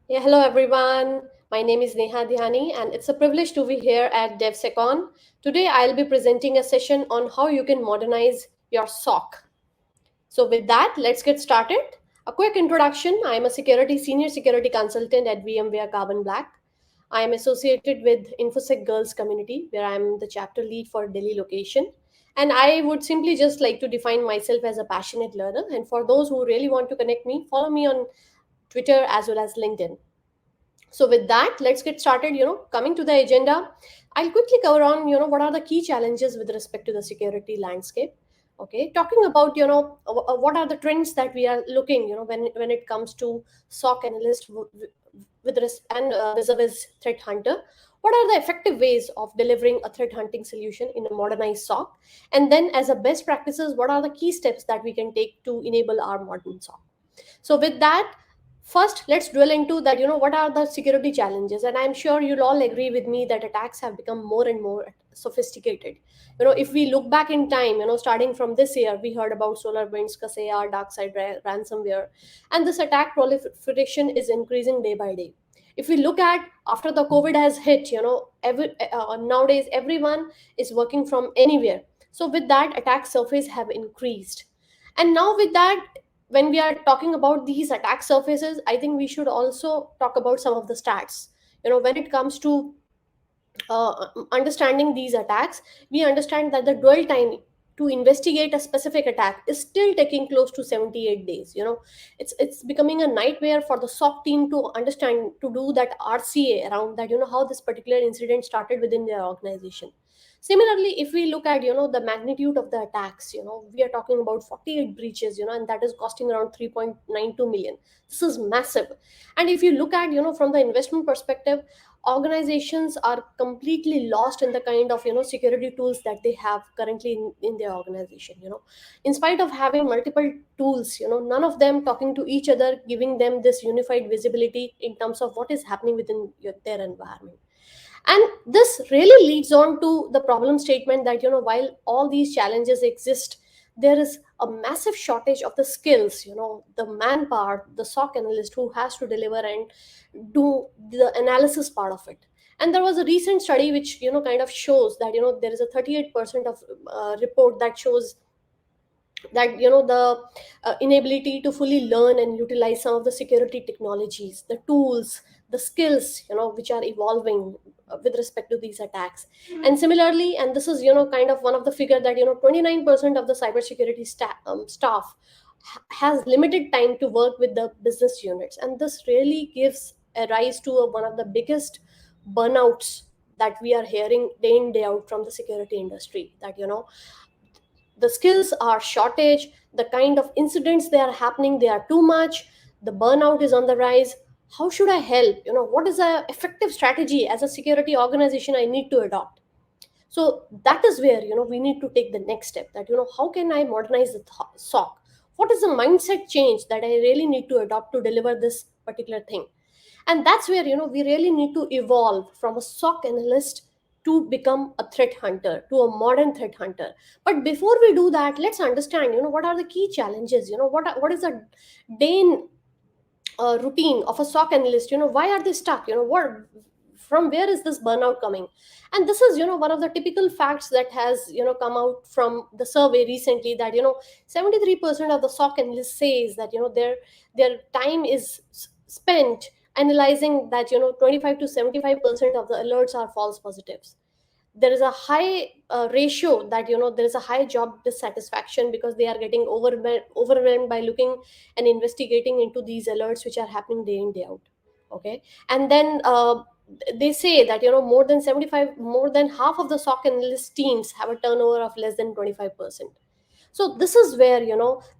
Hello everyone. My name is Neha Dhyani and it's a privilege to be here at DevSecOn. Today I'll be presenting a session on how you can modernize your SOC. So with that, let's get started. A quick introduction. I am a senior security consultant at VMware Carbon Black. I am associated with InfoSec Girls community where I am the chapter lead for Delhi location. And I would simply just like to define myself as a passionate learner. And for those who really want to connect me, follow me on Twitter as well as LinkedIn. So with that, let's get started. Coming to the agenda, I'll quickly cover on what are the key challenges with respect to the security landscape. Okay, talking about what are the trends that we are looking when it comes to SOC analyst with and vis-a-vis threat hunter. What are the effective ways of delivering a threat hunting solution in a modernized SOC? And then, as a best practices, what are the key steps that we can take to enable our modern SOC? So with that, first let's drill into that, what are the security challenges? And I'm sure you'll all agree with me that attacks have become more and more sophisticated. If we look back in time, starting from this year, we heard about SolarWinds, Kaseya, ransomware, and this attack proliferation is increasing day by day. If we look at after the COVID has hit, nowadays everyone is working from anywhere. So with that, attack surface have increased. And now with that, when we are talking about these attack surfaces, I think we should also talk about some of the stats. When it comes to understanding these attacks, we understand that the dwell time to investigate a specific attack is still taking close to 78 days. It's becoming a nightmare for the SOC team to understand, to do that RCA around that, how this particular incident started within their organization. Similarly, if we look at the magnitude of the attacks, we are talking about 48 breaches, and that is costing around 3.92 million. This is massive. And if you look at from the investment perspective, organizations are completely lost in the kind of security tools that they have currently in their organization. In spite of having multiple tools, none of them talking to each other, giving them this unified visibility in terms of what is happening within their environment. And this really leads on to the problem statement that while all these challenges exist, there is a massive shortage of the skills, the manpower, the SOC analyst who has to deliver and do the analysis part of it. And there was a recent study which kind of shows that there is a 38% of report that shows that the inability to fully learn and utilize some of the security technologies, the tools, the skills which are evolving with respect to these attacks. And similarly, and this is kind of one of the figure that 29% of the cybersecurity staff has limited time to work with the business units, and this really gives a rise to one of the biggest burnouts that we are hearing day in day out from the security industry. That the skills are shortage, the kind of incidents they are happening, they are too much, the burnout is on the rise. How should I help? What is a effective strategy as a security organization I need to adopt? So that is where we need to take the next step, that how can I modernize the SOC? What is the mindset change that I really need to adopt to deliver this particular thing? And that's where we really need to evolve from a SOC analyst to become a threat hunter, to a modern threat hunter. But before we do that, let's understand what are the key challenges. What is the day in routine of a SOC analyst? Why are they stuck? What, from where is this burnout coming? And this is one of the typical facts that has come out from the survey recently, that 73% of the SOC analysts says that their time is spent analyzing that 25 to 75% of the alerts are false positives. There is a high ratio that there is a high job dissatisfaction because they are getting overwhelmed by looking and investigating into these alerts which are happening day in day out. Okay. And then they say that more than half of the SOC analyst teams have a turnover of less than 25%. So this is where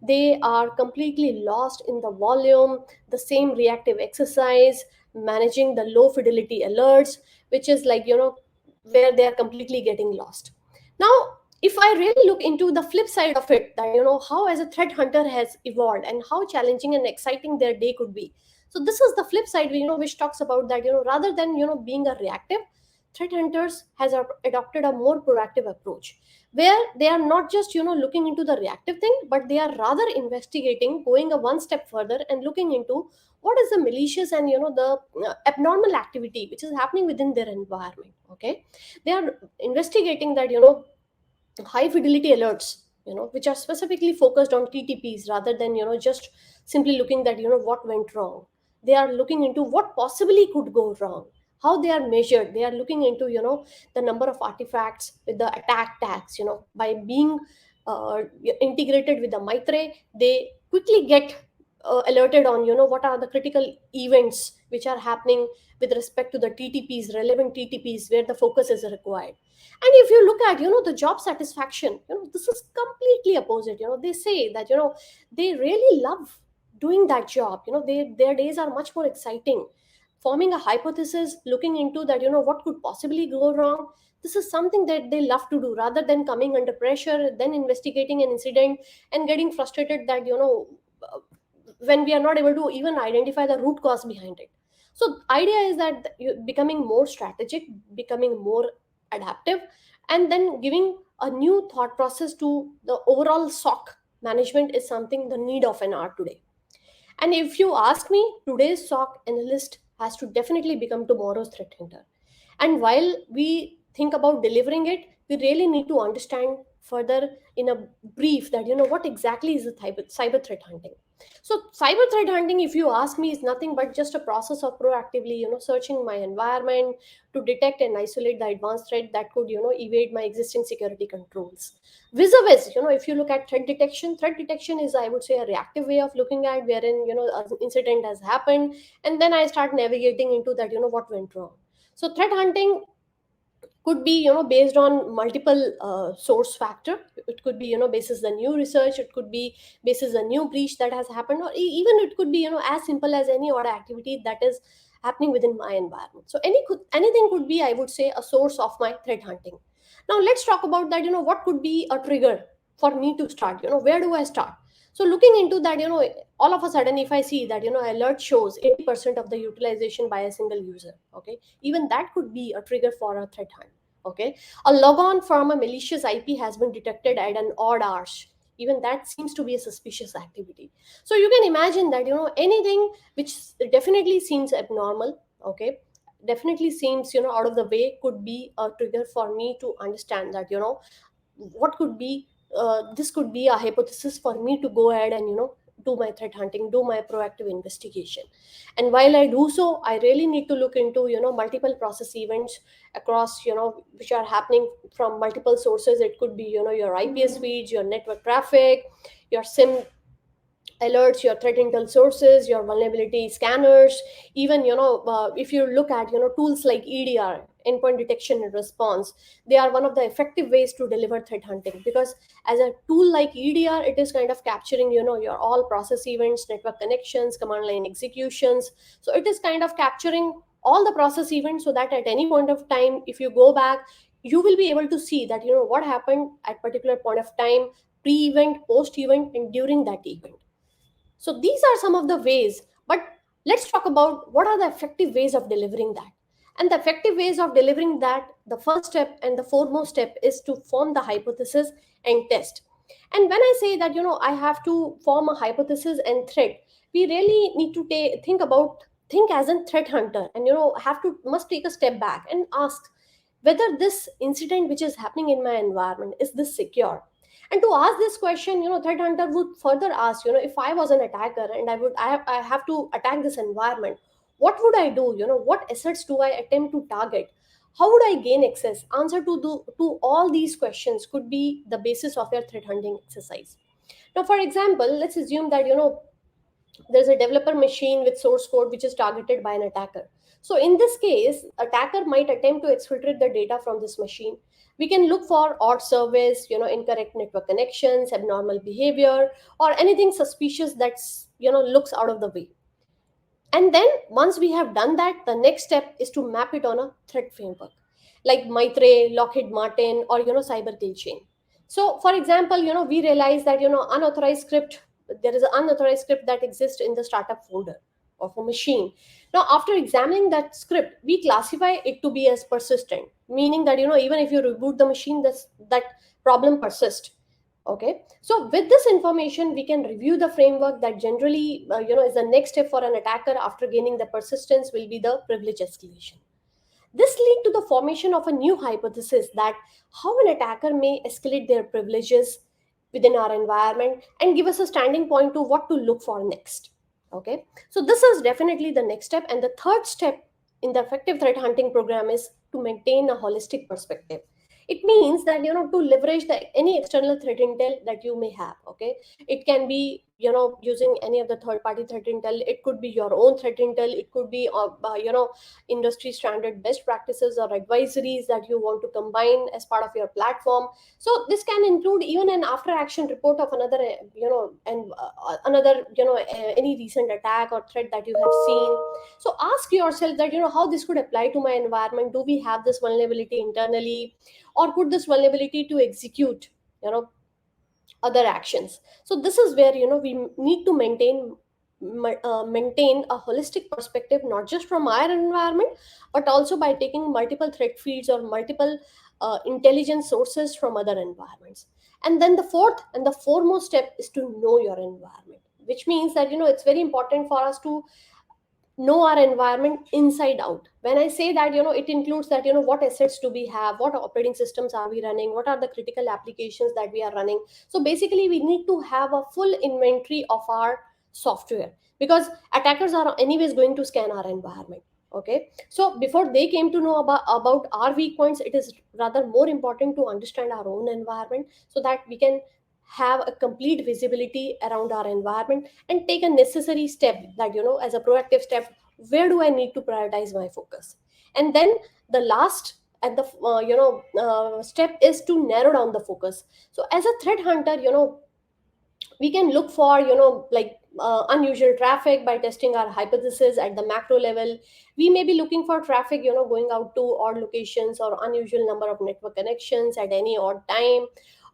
they are completely lost in the volume, the same reactive exercise, managing the low fidelity alerts, which is like where they are completely getting lost. Now, if I really look into the flip side of it, that how as a threat hunter has evolved and how challenging and exciting their day could be. So this is the flip side, which talks about that rather than being a reactive threat hunters has adopted a more proactive approach, where they are not just looking into the reactive thing, but they are rather investigating, going a one step further and looking into what is the malicious and the abnormal activity which is happening within their environment. Okay, they are investigating that high fidelity alerts, which are specifically focused on TTPs rather than just simply looking that what went wrong. They are looking into what possibly could go wrong, how they are measured. They are looking into the number of artifacts with the attack tags. By being integrated with the MITRE, they quickly get alerted on what are the critical events which are happening with respect to the TTPs, relevant TTPs, where the focus is required. And if you look at the job satisfaction, this is completely opposite. They say that they really love doing that job. Their days are much more exciting, forming a hypothesis, looking into that what could possibly go wrong. This is something that they love to do, rather than coming under pressure, then investigating an incident and getting frustrated that when we are not able to even identify the root cause behind it. So idea is that you becoming more strategic, becoming more adaptive, and then giving a new thought process to the overall SOC management is something the need of an hour today. And if you ask me, today's SOC analyst has to definitely become tomorrow's threat hunter. And while we think about delivering it, we really need to understand further in a brief that what exactly is the cyber threat hunting. So cyber threat hunting, if you ask me, is nothing but just a process of proactively searching my environment to detect and isolate the advanced threat that could evade my existing security controls. Vis-a-vis, if you look at threat detection is, I would say, a reactive way of looking at, wherein an incident has happened and then I start navigating into that what went wrong. So threat hunting could be based on multiple source factor. It could be basis the new research, it could be basis a new breach that has happened, or even it could be as simple as any other activity that is happening within my environment. So anything could be, I would say, a source of my threat hunting. Now let's talk about that, what could be a trigger for me to start. Where do I start? So looking into that, all of a sudden, if I see that alert shows 80% of the utilization by a single user, okay, even that could be a trigger for a threat hunt. Okay, a logon from a malicious IP has been detected at an odd hours, even that seems to be a suspicious activity. So you can imagine that anything which definitely seems abnormal, okay, definitely seems out of the way, could be a trigger for me to understand that what could be, this could be a hypothesis for me to go ahead and do my threat hunting, do my proactive investigation. And while I do so, I really need to look into multiple process events across, which are happening from multiple sources. It could be your IPS feeds, your network traffic, your SIM alerts, your threat intel sources, your vulnerability scanners. Even if you look at tools like EDR, endpoint detection and response, they are one of the effective ways to deliver threat hunting, because as a tool like EDR, it is kind of capturing your all process events, network connections, command line executions. So it is kind of capturing all the process events, so that at any point of time, if you go back, you will be able to see that what happened at particular point of time, pre-event, post-event, and during that event. So these are some of the ways, but let's talk about what are the effective ways of delivering that. And the effective ways of delivering that, the first step and the foremost step is to form the hypothesis and test. And when I say that, I have to form a hypothesis and threat, we really need to think as a threat hunter, and must take a step back and ask whether this incident which is happening in my environment, is this secure. And to ask this question, threat hunter would further ask, if I was an attacker and I have to attack this environment, what would I do? What assets do I attempt to target? How would I gain access? Answer to all these questions could be the basis of your threat hunting exercise. Now, for example, let's assume that there's a developer machine with source code which is targeted by an attacker. So in this case, attacker might attempt to exfiltrate the data from this machine. We can look for odd service, incorrect network connections, abnormal behavior, or anything suspicious that's looks out of the way. And then once we have done that, the next step is to map it on a threat framework like MITRE, Lockheed Martin, or cyber kill chain. So for example, we realize that unauthorized script, there is an unauthorized script that exists in the startup folder. of a machine. Now, after examining that script, we classify it to be as persistent, meaning that even if you reboot the machine, that problem persists. Okay, so with this information, we can review the framework that generally is the next step for an attacker after gaining the persistence will be the privilege escalation. This lead to the formation of a new hypothesis that how an attacker may escalate their privileges within our environment and give us a standing point to what to look for next. Okay, so this is definitely the next step. And the third step in the effective threat hunting program is to maintain a holistic perspective. It means that to leverage any external threat intel that you may have. Okay, it can be using any of the third party threat intel, it could be your own threat intel, it could be industry standard best practices or advisories that you want to combine as part of your platform. So this can include even an after action report of another and another any recent attack or threat that you have seen. So ask yourself that how this could apply to my environment. Do we have this vulnerability internally, or could this vulnerability to execute other actions? So this is where we need to maintain a holistic perspective, not just from our environment, but also by taking multiple threat feeds or multiple intelligence sources from other environments. And then the fourth and the foremost step is to know your environment, which means that it's very important for us to know our environment inside out. When I say that, it includes that what assets do we have, what operating systems are we running, what are the critical applications that we are running. So basically we need to have a full inventory of our software, because attackers are anyways going to scan our environment. Okay, so before they came to know about our weak points, it is rather more important to understand our own environment, so that we can have a complete visibility around our environment and take a necessary step, that as a proactive step, where do I need to prioritize my focus. And then the last at the step is to narrow down the focus. So as a threat hunter, we can look for like unusual traffic by testing our hypothesis at the macro level. We may be looking for traffic going out to odd locations, or unusual number of network connections at any odd time,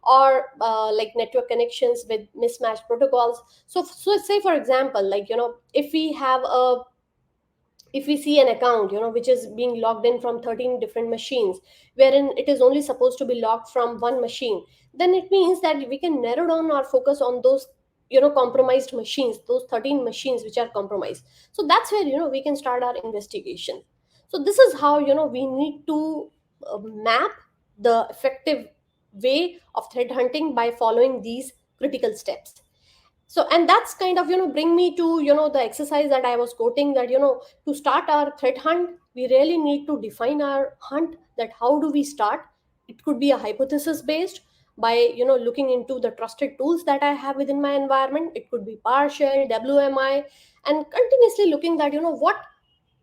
or like network connections with mismatched protocols. So say for example, like if we see an account which is being logged in from 13 different machines, wherein it is only supposed to be logged from one machine, then it means that we can narrow down our focus on those compromised machines, those 13 machines which are compromised. So that's where we can start our investigation. So this is how we need to map the effective way of threat hunting by following these critical steps. So, and that's kind of bring me to the exercise that I was quoting, that to start our threat hunt, we really need to define our hunt, that how do we start. It could be a hypothesis based, by looking into the trusted tools that I have within my environment. It could be PowerShell, WMI, and continuously looking that what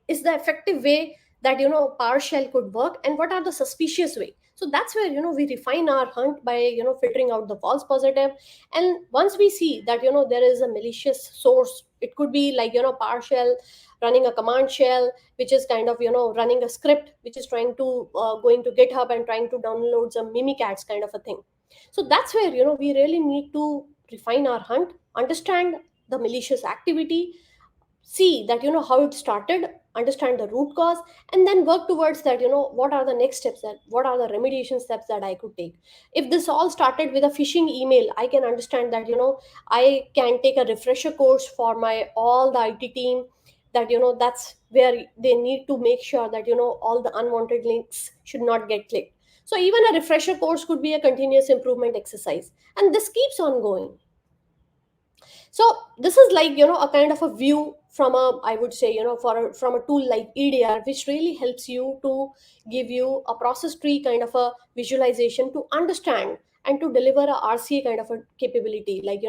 is the effective way that PowerShell could work, and what are the suspicious way. So that's where we refine our hunt by filtering out the false positive. And once we see that there is a malicious source, it could be like PowerShell running a command shell, which is kind of running a script which is trying to going to GitHub and trying to download some mimikatz kind of a thing. So that's where we really need to refine our hunt, understand the malicious activity, see that how it started, understand the root cause, and then work towards that what are the next steps, that what are the remediation steps that I could take. If this all started with a phishing email, I can understand that I can take a refresher course for my all the IT team, that that's where they need to make sure that all the unwanted links should not get clicked. So even a refresher course could be a continuous improvement exercise, and this keeps on going. So this is like a kind of a view from a, I would say, from a tool like EDR, which really helps you to give you a process tree kind of a visualization to understand and to deliver a RCA kind of a capability, like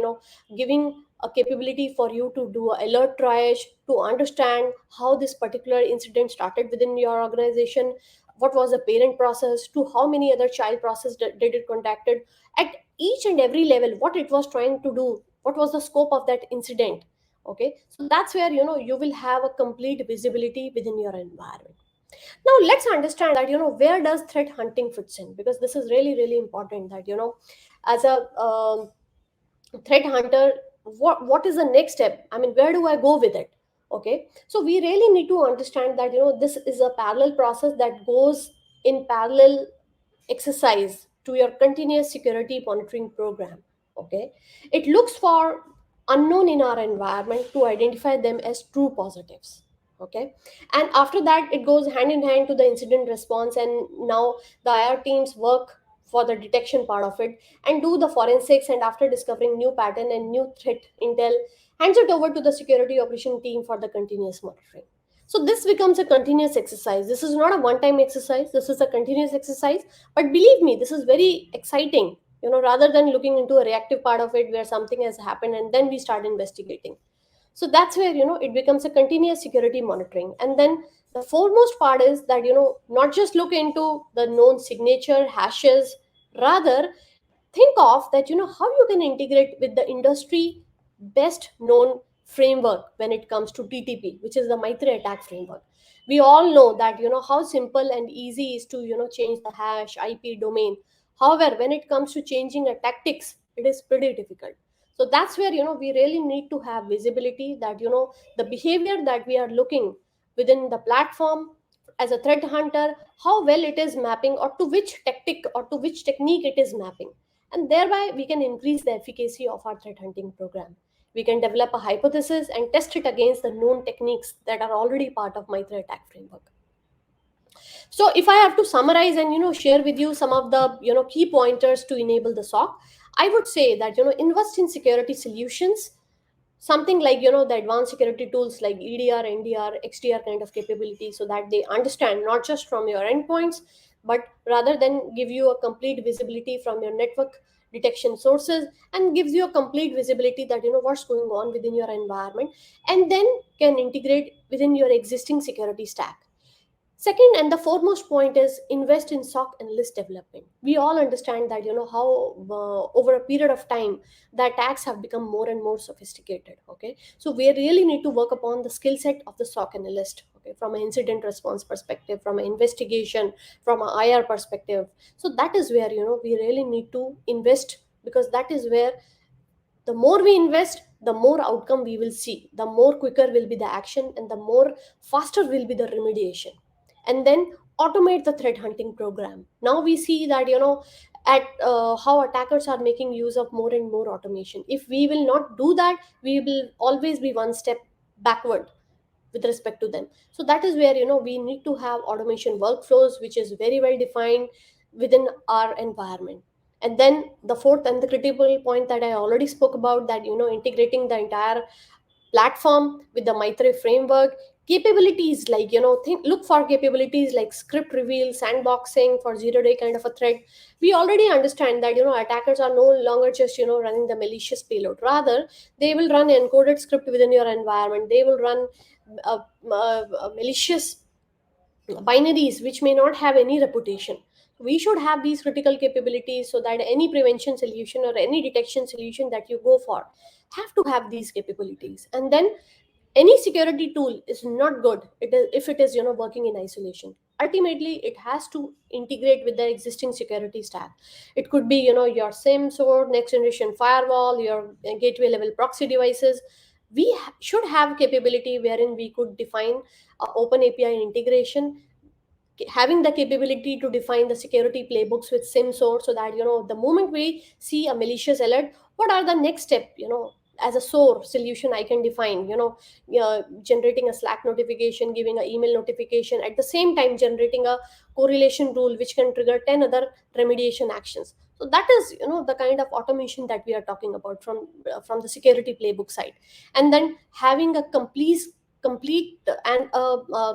giving a capability for you to do a alert triage, to understand how this particular incident started within your organization, what was the parent process, to how many other child process did it contacted, at each and every level what it was trying to do, what was the scope of that incident. Okay, so that's where you will have a complete visibility within your environment. Now let's understand that where does threat hunting fits in, because this is really really important, that as a threat hunter, what is the next step, I mean, where do I go with it? Okay, so we really need to understand that this is a parallel process that goes in parallel exercise to your continuous security monitoring program. Okay, it looks for unknown in our environment to identify them as true positives. Okay, and after that it goes hand in hand to the incident response, and now the IR teams work for the detection part of it and do the forensics, and after discovering new pattern and new threat intel, hands it over to the security operation team for the continuous monitoring. So this becomes a continuous exercise. This is not a one time exercise, this is a continuous exercise. But believe me, this is very exciting, rather than looking into a reactive part of it where something has happened and then we start investigating. So that's where it becomes a continuous security monitoring. And then the foremost part is that not just look into the known signature hashes, rather think of that how you can integrate with the industry best known framework when it comes to TTP, which is the MITRE attack framework. We all know that how simple and easy is to change the hash, IP, domain. However, when it comes to changing a tactics, it is pretty difficult. So that's where we really need to have visibility that the behavior that we are looking within the platform as a threat hunter, how well it is mapping, or to which tactic or to which technique it is mapping, and thereby we can increase the efficacy of our threat hunting program. We can develop a hypothesis and test it against the known techniques that are already part of MITRE attack framework. So if I have to summarize and share with you some of the key pointers to enable the SOC, I would say that invest in security solutions, something like the advanced security tools like EDR, NDR, XDR kind of capability, so that they understand not just from your endpoints, but rather than give you a complete visibility from your network detection sources, and gives you a complete visibility that what's going on within your environment, and then can integrate within your existing security stack. Second, and the foremost point is invest in SOC and list development. We all understand that how over a period of time the attacks have become more and more sophisticated. Okay, so we really need to work upon the skill set of the SOC analyst. Okay, from an incident response perspective, from an investigation, from an IR perspective. So that is where we really need to invest, because that is where the more we invest, the more outcome we will see, the more quicker will be the action, and the more faster will be the remediation. And then automate the threat hunting program. Now we see that at how attackers are making use of more and more automation. If we will not do that, we will always be one step backward with respect to them. So that is where we need to have automation workflows which is very well defined within our environment. And then the fourth and the critical point that I already spoke about, that integrating the entire platform with the MITRE framework. Capabilities like look for capabilities like script reveal, sandboxing for 0 day kind of a threat. We already understand that attackers are no longer just running the malicious payload. Rather, they will run encoded script within your environment. They will run malicious binaries which may not have any reputation. We should have these critical capabilities so that any prevention solution or any detection solution that you go for have to have these capabilities. And then any security tool is not good if it is working in isolation. Ultimately it has to integrate with the existing security stack. It could be your SIM sword, next generation firewall, your gateway level proxy devices. We should have capability wherein we could define open API integration, having the capability to define the security playbooks with SIM source, so that the moment we see a malicious alert, what are the next step, as a SOAR solution I can define, generating a Slack notification, giving an email notification, at the same time generating a correlation rule which can trigger 10 other remediation actions. So that is the kind of automation that we are talking about from the security playbook side. And then having a complete and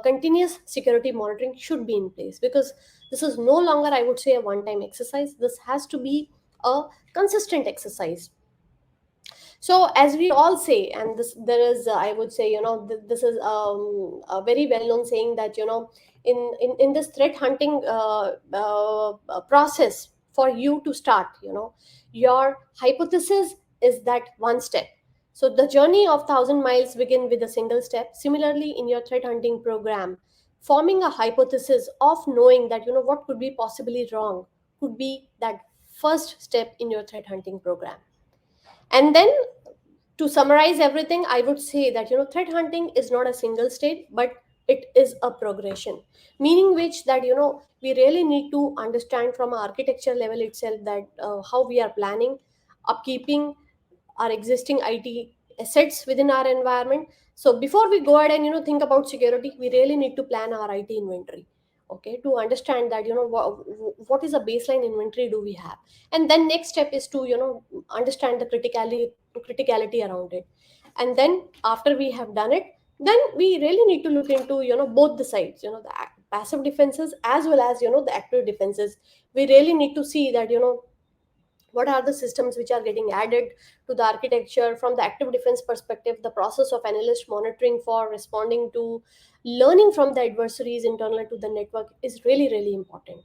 continuous security monitoring should be in place, because this is no longer, I would say, a one time exercise. This has to be a consistent exercise. So as we all say, and this there is I would say this is a very well known saying that in this threat hunting process, for you to start, your hypothesis is that one step. So the journey of 1,000 miles begin with a single step. Similarly, in your threat hunting program, forming a hypothesis of knowing that what could be possibly wrong could be that first step in your threat hunting program. And then To summarize everything, I would say that threat hunting is not a single stage, but it is a progression. Meaning which that we really need to understand from our architecture level itself that how we are planning, upkeeping our existing IT assets within our environment. So before we go ahead and think about security, we really need to plan our IT inventory. Okay, to understand that what is a baseline inventory do we have, and then next step is to understand the criticality around it. And then after we have done it, then we really need to look into both the sides, the passive defenses as well as the active defenses. We really need to see that what are the systems which are getting added to the architecture. From the active defense perspective, the process of analyst monitoring for responding to learning from the adversaries internal to the network is really really important.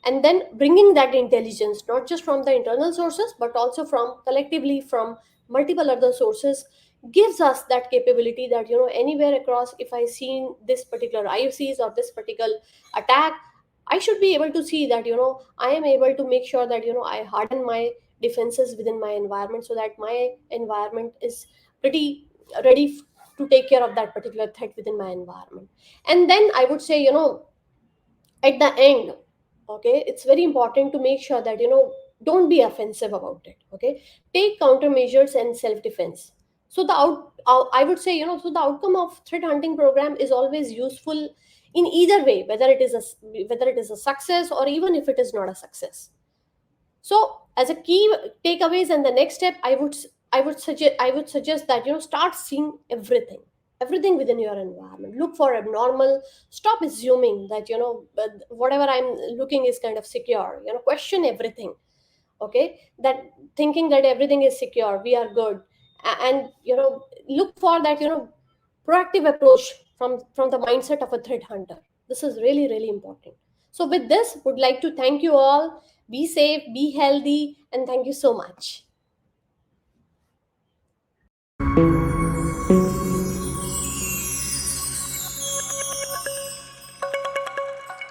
And then bringing that intelligence not just from the internal sources but also from collectively from multiple other sources gives us that capability that anywhere across, if I seen this particular IOCs or this particular attack, I should be able to see that I am able to make sure that I harden my defenses within my environment so that my environment is pretty ready to take care of that particular threat within my environment. And then I would say at the end, okay, it's very important to make sure that don't be offensive about it. Okay, take countermeasures and self defense. So I would say so the outcome of threat hunting program is always useful in either way, whether it is a success or even if it is not a success. So as a key takeaways and the next step, I would suggest that start seeing everything within your environment. Look for abnormal. Stop assuming that whatever I'm looking is kind of secure. Question everything. Okay, that thinking that everything is secure, we are good, and look for that proactive approach from the mindset of a threat hunter. This is really really important. So with this, would like to thank you all. Be safe, be healthy, and thank you so much.